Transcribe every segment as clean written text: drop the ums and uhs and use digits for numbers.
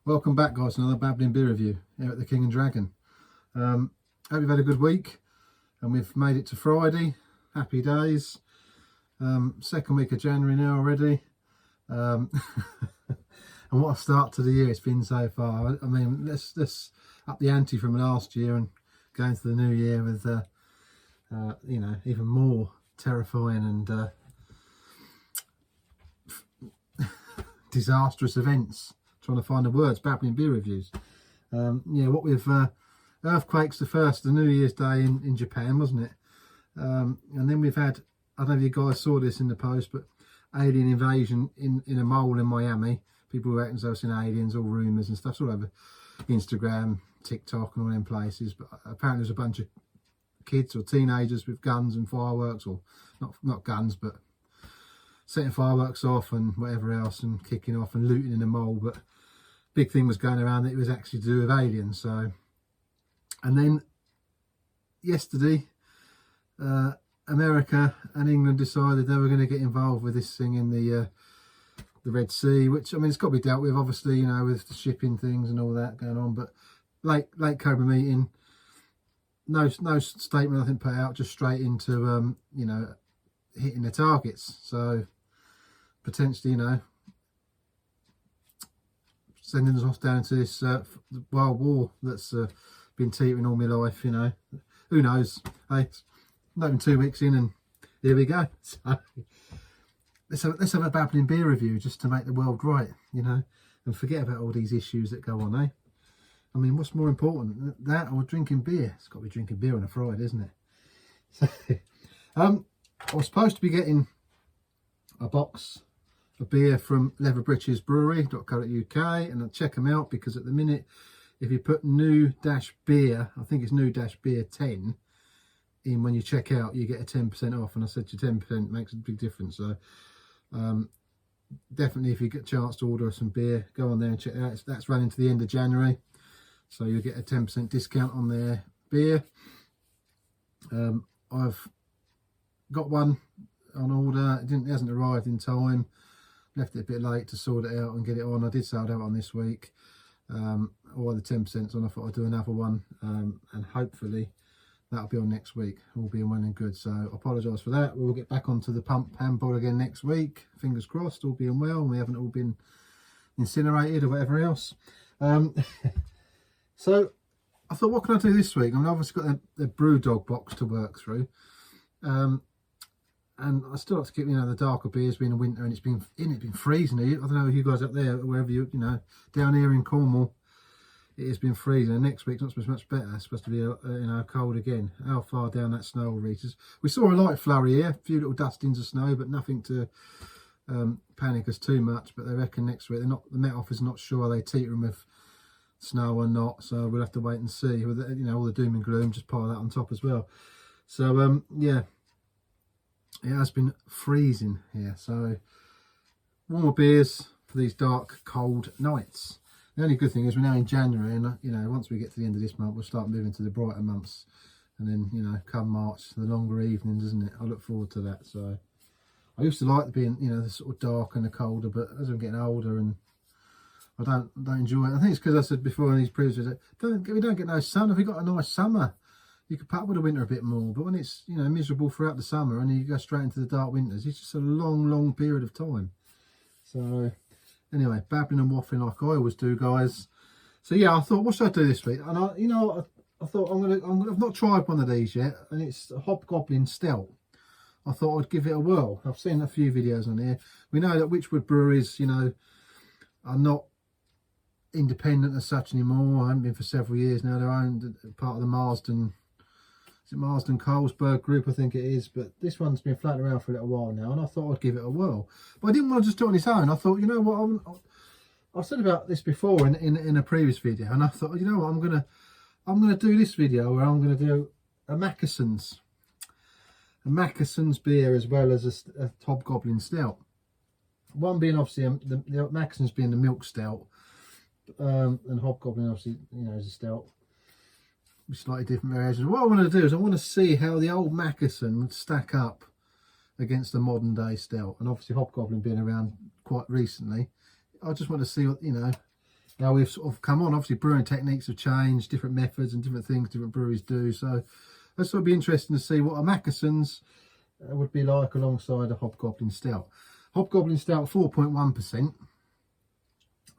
Welcome back, guys, to another babbling beer review here at the King and Dragon. Hope you've had a good week and we've made it to Friday. Happy days. Second week of January now already. And what a start to the year it's been so far. I mean, let's up the ante from last year and go into the new year with, you know, even more terrifying and disastrous events. Trying to find the words, babbling beer reviews. Yeah, what with earthquakes, the New Year's Day in Japan, wasn't it? And then we've had, I don't know if you guys saw this in the post, but alien invasion in a mole in Miami. People reckon they've seen aliens, all rumours and stuff. It's all over Instagram, TikTok and all them places. But apparently there's a bunch of kids or teenagers with guns and fireworks, or not guns, but setting fireworks off and whatever else and kicking off and looting in a mole. But big thing was going around that it was actually to do with aliens. So, and then yesterday America and England decided they were going to get involved with this thing in the Red Sea, which, I mean, it's got to be dealt with, obviously, you know, with the shipping things and all that going on. But late Cobra meeting, no statement, nothing put out, just straight into you know, hitting the targets. So potentially, you know, sending us off down to this wild war that's been teetering all my life, you know. Who knows? Hey, it's not even 2 weeks in and here we go. So let's have a babbling beer review just to make the world right, you know, and forget about all these issues that go on, eh? I mean, what's more important, that or drinking beer? It's got to be drinking beer on a Friday, isn't it? So, I was supposed to be getting a box of beer from Leatherbritches Brewery.co.uk, and I'll check them out, because at the minute, if you put new-beer, I think it's new-beer 10 in when you check out, you get a 10% off. And I said your 10% makes a big difference. So definitely, if you get a chance to order some beer, go on there and check it out. That's running to the end of January, so you'll get a 10% discount on their beer. I've got one on order. It hasn't arrived in time. Left it a bit late to sort it out and get it on. I did sell out on this week. All the 10%'s on. I thought I'd do another one, and hopefully that'll be on next week, all being well and good. So I apologise for that. We'll get back onto the pump handball again next week. Fingers crossed, all being well, and we haven't all been incinerated or whatever else. So I thought, what can I do this week? I mean, I've obviously got the Brewdog box to work through. And I still like to keep, you know, the darker beers, being in winter, and it's been freezing. I don't know if you guys up there, wherever you know, down here in Cornwall, it has been freezing. And next week's not supposed to be much better. It's supposed to be, you know, cold again. How far down that snow will reach us? We saw a light flurry here, a few little dustings of snow, but nothing to panic us too much. But they reckon next week, the Met Office is not sure, are they teetering with snow or not. So we'll have to wait and see. With, you know, all the doom and gloom, just pile that on top as well. So yeah. It has been freezing here, so warmer beers for these dark, cold nights. The only good thing is we're now in January, and you know, once we get to the end of this month, we'll start moving to the brighter months, and then, you know, come March, the longer evenings, isn't it? I look forward to that. So I used to like being, you know, the sort of dark and the colder, but as I'm getting older, and I don't enjoy it. I think it's because I said before in these previous videos, we don't get no sun. If we got a nice summer, you could put up with the winter a bit more, but when it's, you know, miserable throughout the summer and you go straight into the dark winters, it's just a long period of time. So anyway, babbling and waffling like I always do, guys. So yeah, I thought, what should I do this week? And I thought I've not tried one of these yet, and it's a Hobgoblin Stout. I thought I'd give it a whirl. I've seen a few videos on here. We know that Witchwood breweries, you know, are not independent as such anymore. I haven't been for several years now. They're owned part of the Marsden. Is it Marsden Colesberg group, I think it is, but this one's been floating around for a little while now, and I thought I'd give it a whirl. But I didn't want to just do it on its own. I thought, you know what, I've said about this before in a previous video, and I thought, you know what, I'm gonna do this video where I'm gonna do a Mackeson's beer as well as a Hobgoblin Stout. One being obviously the Mackeson's being the milk stout, and Hobgoblin obviously, you know, is a stout. Slightly different variations. What I want to do is I want to see how the old Mackeson would stack up against the modern day stout, and obviously Hobgoblin being around quite recently, I just want to see what, you know, Now we've sort of come on, obviously brewing techniques have changed, different methods and different things different breweries do. So that's sort of be interesting to see what a Mackeson's would be like alongside a Hobgoblin Stout. Hobgoblin Stout 4.1%.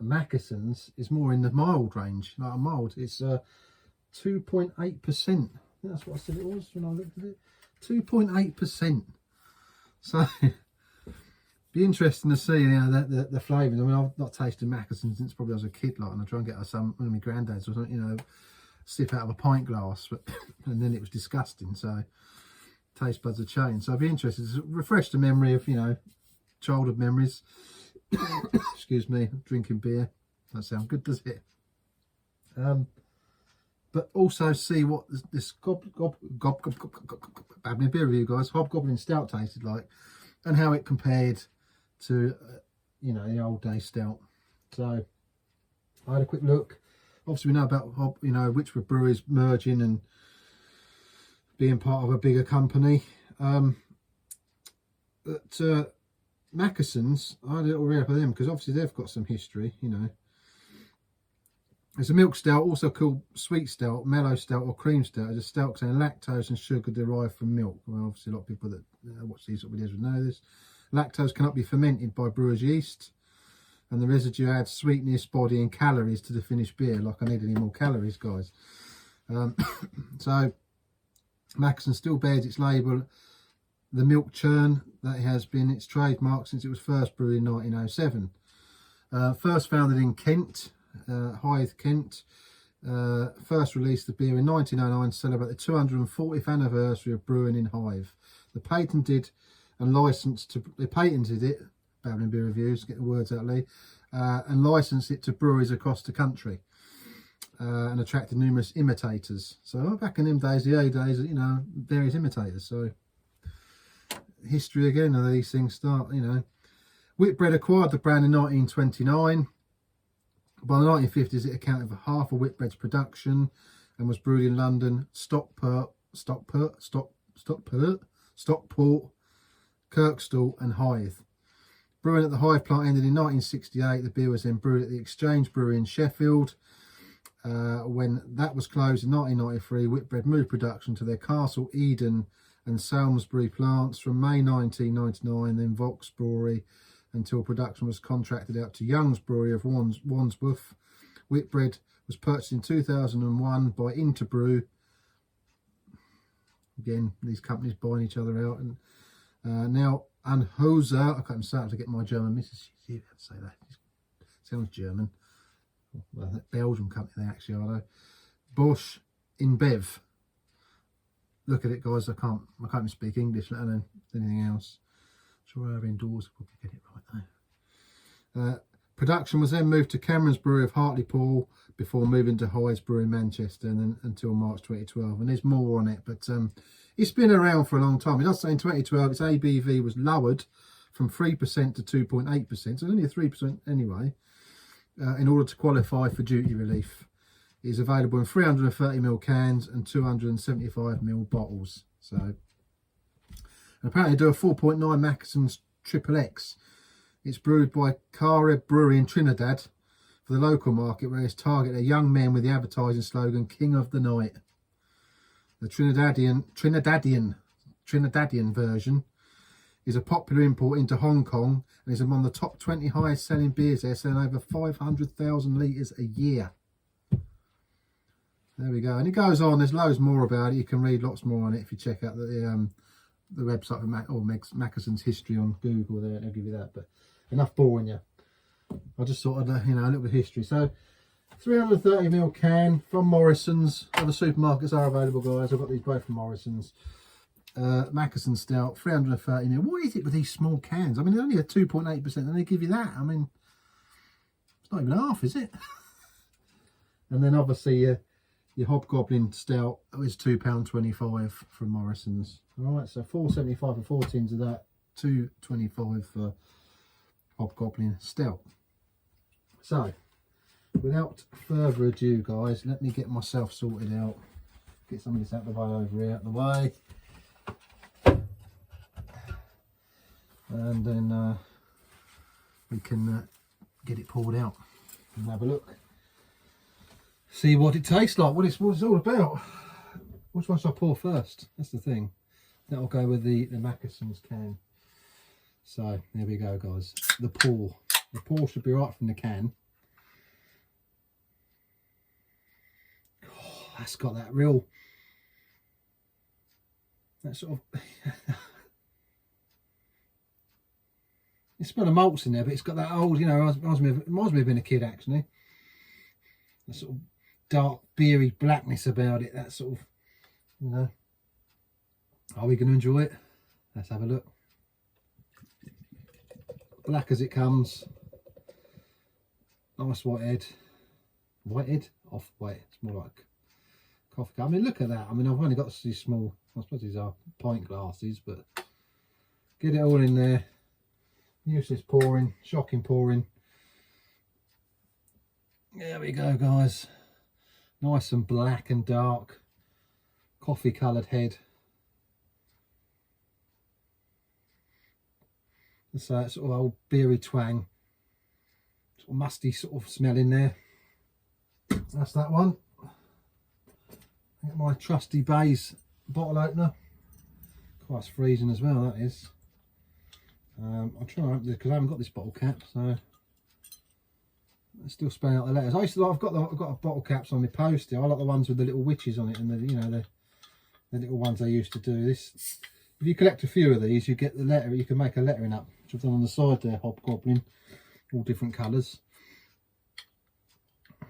Mackeson's is more in the mild range, like a mild. It's 2.8%. That's what I said it was when I looked at it. 2.8%. So be interesting to see, you know, the flavours. I mean, I've not tasted Mackeson's since probably I was a kid, like, and I try and get some one of my granddads or something, you know, sip out of a pint glass, but and then it was disgusting. So taste buds have changed. So I'd be interested to refresh the memory of, you know, childhood memories. Excuse me, drinking beer. That sounds good, does it? But also see what this beer review, guys, Hobgoblin Stout tasted like, and how it compared to, you know, the old day stout. So I had a quick look. Obviously, we know about you know, which were breweries merging and being part of a bigger company. But Mackeson's, I had a little read up of them because obviously they've got some history, you know. It's a milk stout, also called sweet stout, mellow stout, or cream stout. It's a stout containing lactose and sugar derived from milk. Well, obviously a lot of people that watch these sort of videos would know this. Lactose cannot be fermented by brewer's yeast, and the residue adds sweetness, body, and calories to the finished beer. Like I need any more calories, guys. So Mackeson still bears its label, the milk churn, that it has been its trademark since it was first brewed in 1907. First founded in Kent, Hythe, Kent. First released the beer in 1909 to celebrate the 240th anniversary of brewing in Hythe. They patented it, babbling beer reviews, get the words out, Lee, and licensed it to breweries across the country, and attracted numerous imitators. So back in them days, the early days, you know, various imitators. So history again, and these things start, you know. Whitbread acquired the brand in 1929. By the 1950s, it accounted for half of Whitbread's production and was brewed in London, Stockport, Kirkstall and Hythe. Brewing at the Hythe plant ended in 1968. The beer was then brewed at the Exchange Brewery in Sheffield. When that was closed in 1993, Whitbread moved production to their Castle, Eden and Salisbury plants from May 1999, then Vaux Brewery, until production was contracted out to Young's Brewery of Wandsworth. Whitbread was purchased in 2001 by Interbrew. Again, these companies buying each other out. And now Anheuser, I can't say it to get my German missus. She'd say that. It sounds German. Well, that Belgian company they actually are though. Bosch InBev. Look at it, guys. I can't even speak English, let alone anything else. Sure, over indoors, I'll probably get it right though. Production was then moved to Cameron's Brewery of Hartlepool before moving to Hyde's Brewery in Manchester, and then until March 2012. And there's more on it, but it's been around for a long time. It does say in 2012 its ABV was lowered from 3% to 2.8%, so only a 3% anyway, in order to qualify for duty relief. It is available in 330ml cans and 275ml bottles. So, and apparently do a 4.9 Mackeson's Triple X. It's brewed by Careb Brewery in Trinidad for the local market, where it's targeted at young men with the advertising slogan "King of the Night." The Trinidadian version is a popular import into Hong Kong and is among the top 20 highest selling beers there, selling over 500,000 litres a year. There we go. And it goes on. There's loads more about it. You can read lots more on it if you check out the website of Mackeson's history on Google. There, I'll give you that. But enough boring you. I just thought I'd, you know, a little bit of history. So 330ml can from Morrison's. Other supermarkets are available, guys. I've got these both from Morrison's. Mackeson Stout, 330ml. What is it with these small cans? I mean, they're only at 2.8%, and they give you that. I mean, it's not even half, is it? And then obviously your Hobgoblin Stout is £2.25 from Morrison's. All right, so £4.75 for 14s of that, £2.25 for Hobgoblin Stout. So, without further ado, guys, let me get myself sorted out. Get some of this out of the way over here, out of the way. And then we can get it poured out and have a look. See what it tastes like, what it's all about. Which one should I pour first? That's the thing. That'll go with the Mackeson's can. So there we go, guys. The pour. The pour should be right from the can. Oh, that's got that real, that sort of you smell the malts in there, but it's got that old, you know, reminds me of being a kid actually. That sort of dark, beery blackness about it. That sort of, you know. Are we going to enjoy it? Let's have a look. Black as it comes. Nice white head. White head? Off white. It's more like coffee cup. I mean, look at that. I mean, I've only got these small, I suppose these are pint glasses, but get it all in there. Useless pouring, shocking pouring. There we go, guys. Nice and black and dark. Coffee coloured head. It's that sort of old beery twang. Sort of musty sort of smell in there. That's that one. Get my trusty Bays bottle opener. Quite freezing as well, that is. I'll try and open this because I haven't got this bottle cap, so I'm still spelling out the letters. I've got bottle caps on my poster. I like the ones with the little witches on it and the, you know, the little ones they used to do. This, if you collect a few of these, you get the letter. You can make a lettering up, which I've done on the side there. Hobgoblin, all different colours.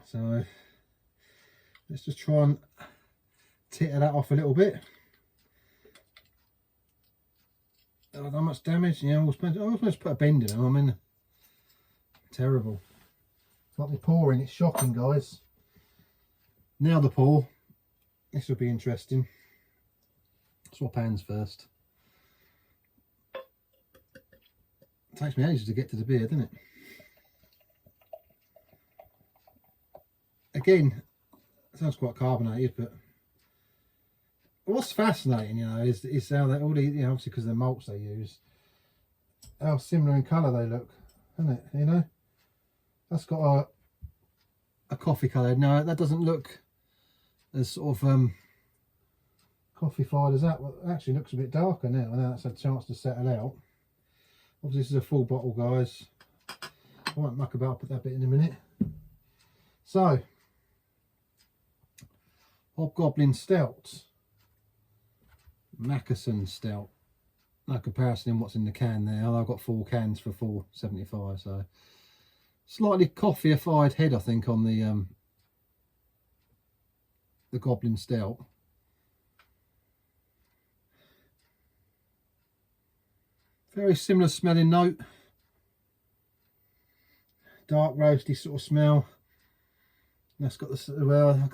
So let's just try and titter that off a little bit. Not much damage. Yeah, I was supposed to put a bend in them. I mean, terrible. Like the pouring, it's shocking, guys. Now the pour. This will be interesting. Swap hands first. It takes me ages to get to the beer, doesn't it? Again, it sounds quite carbonated, but what's fascinating, you know, is how they all the, you know, obviously because of the malts they use, how similar in colour they look, isn't it? You know, that's got a coffee colour. No, that doesn't look as sort of coffee-fied as that. Well, it actually looks a bit darker now. Now that's had a chance to settle out. Obviously, this is a full bottle, guys. I won't muck about. I'll put that bit in a minute. So, Hobgoblin Stout. Mackeson Stout. No comparison in what's in the can there. Although I've got 4 cans for $4.75, so slightly coffee-ified head, I think, on the Goblin Stout. Very similar smelling note. Dark roasty sort of smell. That's got the, well, I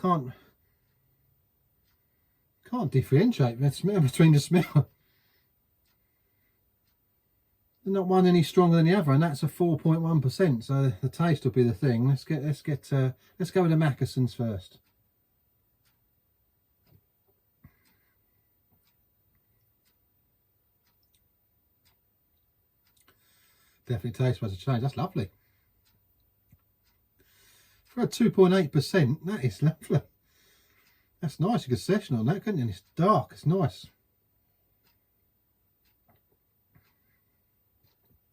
can't differentiate the smell between the smell. They're not one any stronger than the other, and that's a 4.1%. So the taste will be the thing. Let's go with the Mackesons first. Definitely taste buds a change. That's lovely. For a 2.8%, that is lovely. That's nice. You could session on that, couldn't you? And it's dark. It's nice.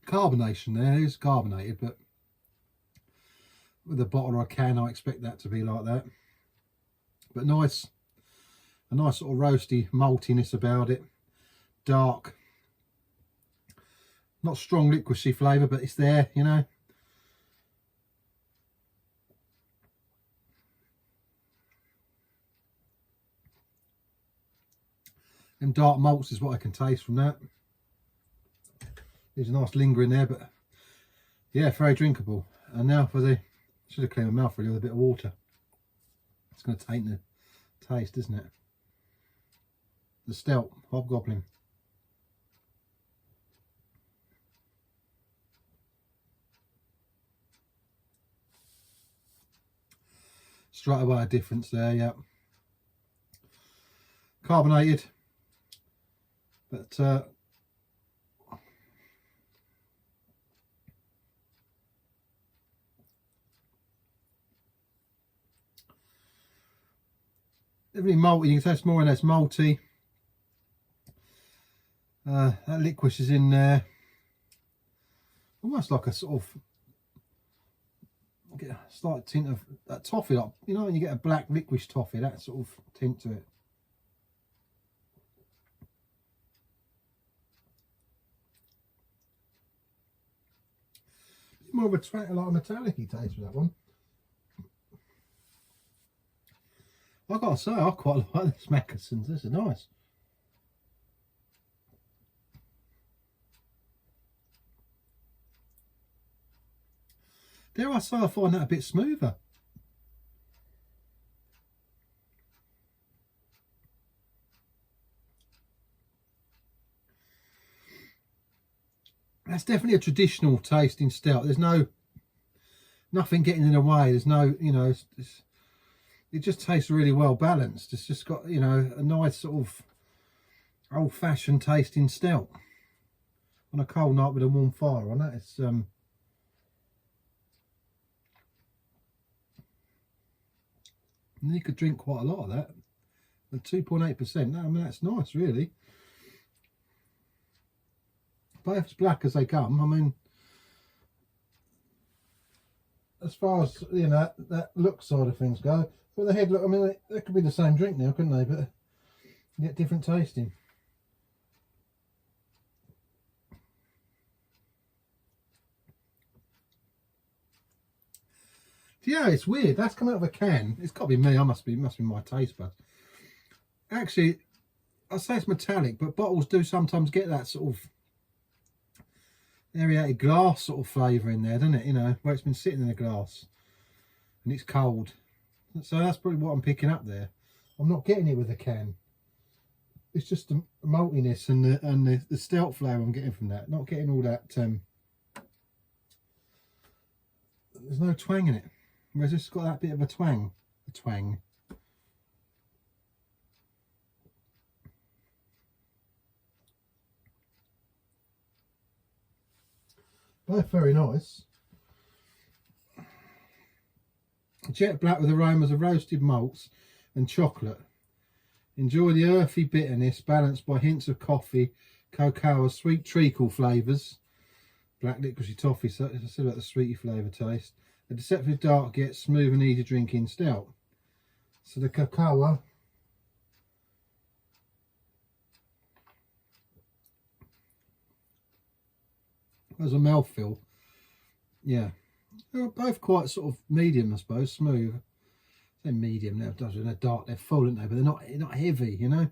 Carbonation there. It is carbonated, but with a bottle or a can, I expect that to be like that. But nice. A nice sort of roasty maltiness about it. Dark. Not strong liquidity flavour, but it's there, you know. And dark malts is what I can taste from that. There's a nice linger in there, but yeah, very drinkable. And now for the, should have cleaned my mouth really with a bit of water. It's going to taint the taste, isn't it? The Stout Hobgoblin. Straight away a difference there, yeah. Carbonated, but Definitely malty. You can taste more and less malty. That licorice is in there. Almost like a sort of, get a slight tint of that toffee, like, you know, when you get a black licorice toffee, that sort of tint to it. More of a like a metallic-y taste with that one. I gotta say, I quite like this Mackesons. This is nice. Dare I say, I find that a bit smoother. That's definitely a traditional tasting stout. There's nothing getting in the way. There's no, you know, it just tastes really well balanced. It's just got, you know, a nice sort of old-fashioned tasting stout on a cold night with a warm fire on that. It's you could drink quite a lot of that. At 2.8%, I mean, that's nice, really. Both as black as they come. I mean, as far as, you know, that look side of things go, but the head look, I mean, they could be the same drink now, couldn't they? But you get different tasting. Yeah, it's weird. That's come out of a can. It's got to be me. Must be my taste buds. Actually, I say it's metallic, but bottles do sometimes get that sort of aerated glass sort of flavour in there, doesn't it? You know, where it's been sitting in the glass and it's cold. So that's probably what I'm picking up there. I'm not getting it with a can. It's just the maltiness and the stout flavour I'm getting from that. Not getting all that. There's no twang in it. Whereas it's got that bit of a twang. A twang. Both very nice. Jet black with aromas of roasted malts and chocolate. Enjoy the earthy bitterness balanced by hints of coffee, cocoa, sweet treacle flavours. Black licorice toffee, so it's still got the sweety flavour taste. A deceptive dark yet smooth and easy drinking stout. So the cocoa has a mouthfeel. Yeah, they're both quite sort of medium, I suppose, smooth. They're medium now, they're dark, they're full, aren't they? But they're not heavy, you know.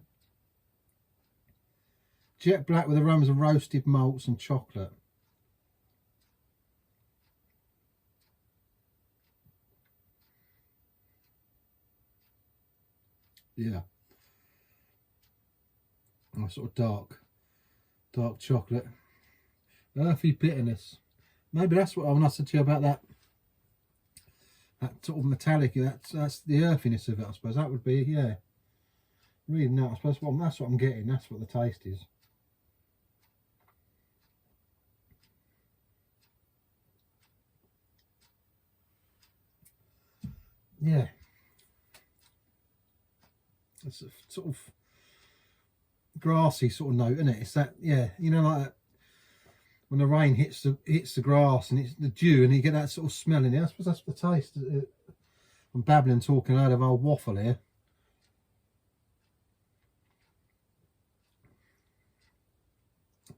Jet black with aromas of roasted malts and chocolate. Yeah. Oh, sort of dark chocolate. Earthy bitterness. Maybe that's what when I said to you about that sort of metallic. That's the earthiness of it, I suppose. That would be, yeah. Reading that, I suppose that's what I'm getting. That's what the taste is. Yeah. It's a sort of grassy sort of note, isn't it? It's that, yeah, you know, like that, when the rain hits the grass and it's the dew and you get that sort of smell in it. I suppose that's the taste. I'm babbling, talking out of old waffle here.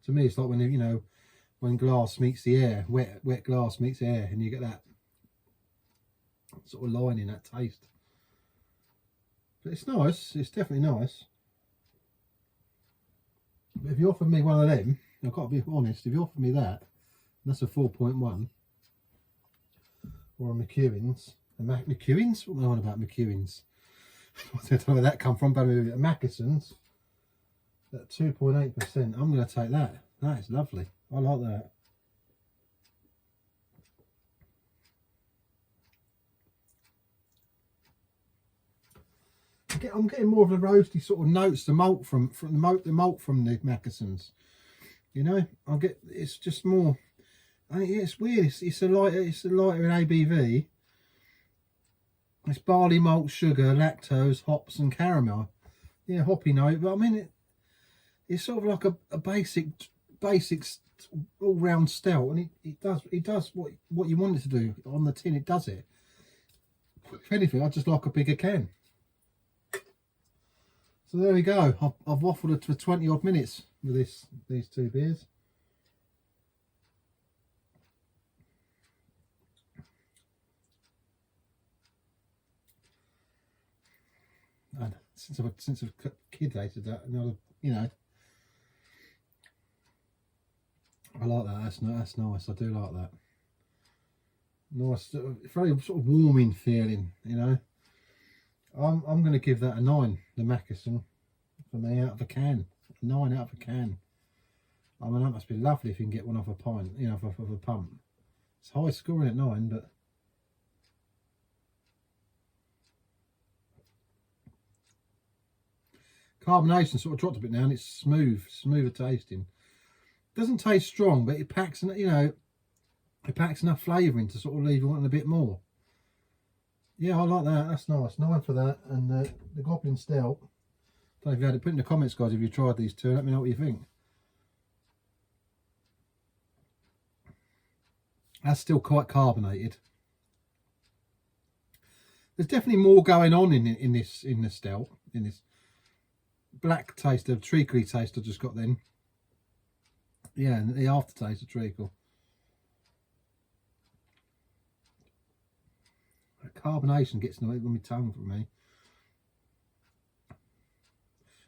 To me, it's like when, you know, when glass meets the air, wet glass meets air, and you get that sort of line in that taste. But it's nice. It's definitely nice. But if you offered me one of them, I've got to be honest, if you offered me that, that's a 4.1, or a McEwen's. McEwen's? What am I on about McEwen's? I don't know where that come from, but a Mackesons at 2.8%. I'm going to take that. That is lovely. I like that. I'm getting more of the roasty sort of notes, the malt from the malt from the Mackesons. You know, it's just more. I mean, it's weird. It's a lighter in ABV. It's barley malt, sugar, lactose, hops and caramel. Yeah, hoppy note, but I mean it's sort of like a basic all-round stout, and it does what you want it to do on the tin. It does it. If anything, I just like a bigger can. So there we go. I've waffled it for 20 odd minutes with these two beers. And since a kid tasted that, another, you know, I like that. That's nice. I do like that. Nice, very sort of warming feeling, you know. I'm going to give that a 9. The Mackerson, for me, out of a can. 9 out of a can. I mean, that must be lovely if you can get one off a pint, you know, off of a pump. It's high scoring at 9, but carbonation sort of dropped a bit now, and it's smoother tasting. Doesn't taste strong, but it packs, you know, it packs enough flavouring to sort of leave you wanting a bit more. Yeah, I like that. That's nice. 9 for that. And the Goblin Stout. Don't know if you had it. Put in the comments, guys, if you tried these two. Let me know what you think. That's still quite carbonated. There's definitely more going on in the stout. In this black taste of treacly taste I just got then. Yeah, and the aftertaste of treacle. The carbonation gets on my tongue for me.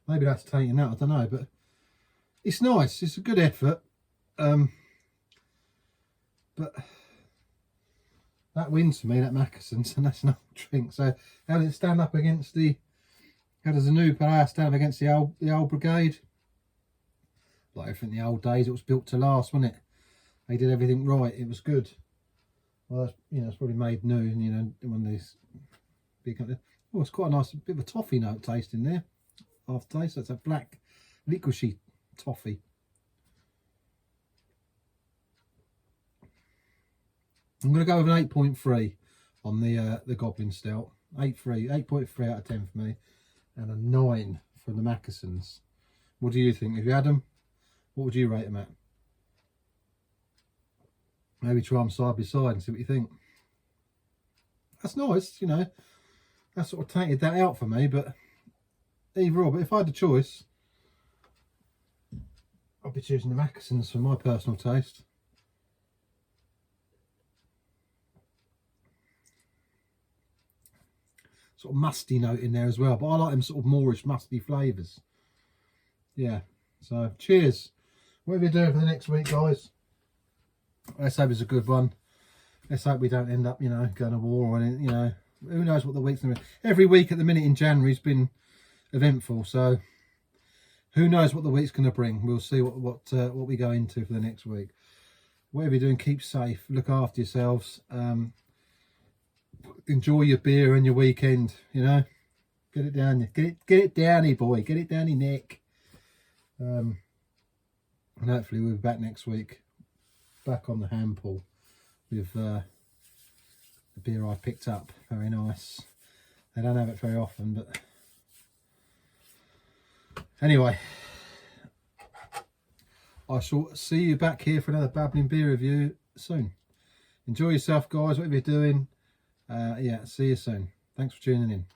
Maybe that's tainting that, I don't know, but it's nice. It's a good effort. But that wins for me, that Mackerson's, and that's no drink. So how does it stand up against how does the new player stand up against the old brigade? Like everything in the old days, it was built to last, wasn't it? They did everything right. It was good. Well, that's, you know, it's probably made new, you know, one of these big. Oh, it's quite a nice bit of a toffee note taste in there. Aftertaste. That's a black licorice toffee. I'm going to go with an 8.3 on the Goblin Stout. 8.3 out of 10 for me, and a 9 for the Mackersons. What do you think? If you had them, what would you rate them at? Maybe try them side by side and see what you think. That's nice, you know. That sort of tainted that out for me, but either or. But if I had the choice, I'd be choosing the Mackersons for my personal taste. Sort of musty note in there as well, but I like them sort of moorish musty flavours. Yeah, so cheers. Whatever you're doing for the next week, guys, let's hope it's a good one. Let's hope we don't end up, you know, going to war or anything, you know. Who knows what the week's going to be. Every week at the minute in January has been eventful, so who knows what the week's going to bring. We'll see what we go into for the next week. Whatever you're doing, keep safe, look after yourselves. Enjoy your beer and your weekend, you know. Get it down, get it downy, boy, get it down your neck. And hopefully we'll be back next week, back on the hand pull with the beer I picked up. Very nice. I don't have it very often, but anyway, I shall see you back here for another babbling beer review soon. Enjoy yourself, guys, whatever you're doing. Yeah, see you soon. Thanks for tuning in.